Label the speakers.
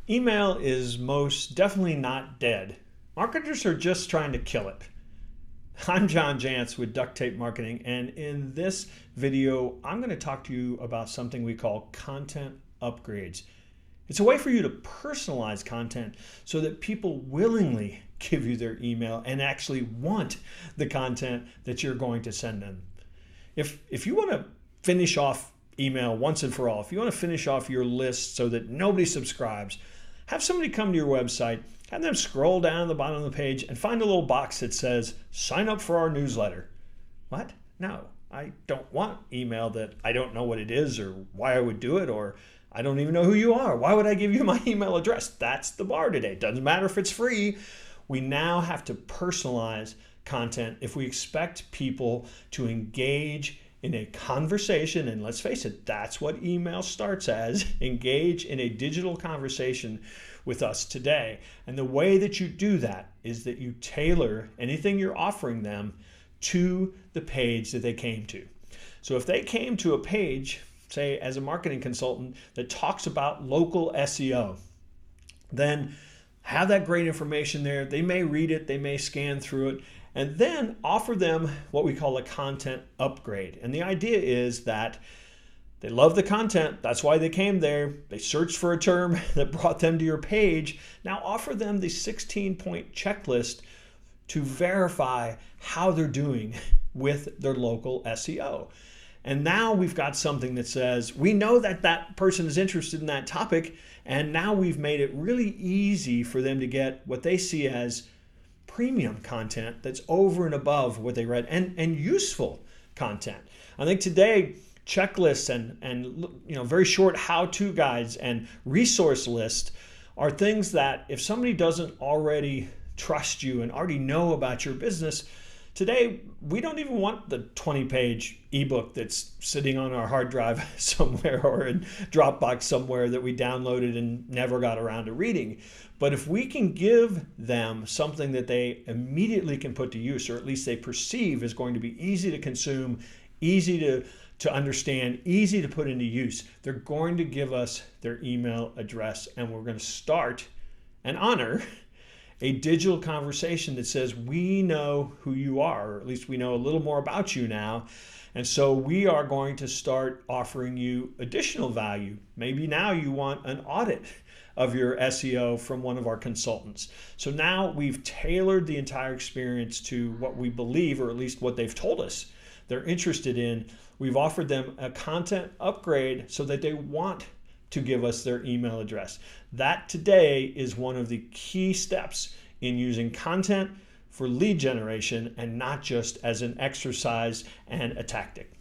Speaker 1: Email is most definitely not dead. Marketers are just trying to kill it. I'm John Jantsch with Duct Tape Marketing, and in this video, I'm going to talk to you about something we call content upgrades. It's a way for you to personalize content so that people willingly give you their email and actually want the content that you're going to send them. If you want to finish off email once and for all, if you want to finish off your list so that nobody subscribes, have somebody come to your website, have them scroll down the bottom of the page and find a little box that says, sign up for our newsletter. What? No, I don't want email that I don't know what it is or why I would do it, or I don't even know who you are. Why would I give you my email address? That's the bar today. Doesn't matter if it's free. We now have to personalize content if we expect people to engage in a conversation, and let's face it, that's what email starts as, engage in a digital conversation with us today. And the way that you do that is that you tailor anything you're offering them to the page that they came to. So if they came to a page, say as a marketing consultant, that talks about local SEO, then have that great information there. They may read it, they may scan through it, and then offer them what we call a content upgrade. And the idea is that they love the content, that's why they came there. They searched for a term that brought them to your page. Now offer them the 16-point checklist to verify how they're doing with their local SEO. And now we've got something that says, we know that that person is interested in that topic, and now we've made it really easy for them to get what they see as premium content that's over and above what they read, and useful content. I think today, checklists and very short how-to guides and resource lists are things that if somebody doesn't already trust you and already know about your business, today we don't even want the 20-page ebook that's sitting on our hard drive somewhere or in Dropbox somewhere that we downloaded and never got around to reading. But if we can give them something that they immediately can put to use, or at least they perceive is going to be easy to consume, easy to understand, easy to put into use, they're going to give us their email address, and we're going to start and honor a digital conversation that says, we know who you are, or at least we know a little more about you now. And so we are going to start offering you additional value. Maybe now you want an audit of your SEO from one of our consultants. So now we've tailored the entire experience to what we believe, or at least what they've told us they're interested in. We've offered them a content upgrade so that they want to give us their email address. That today is one of the key steps in using content for lead generation and not just as an exercise and a tactic.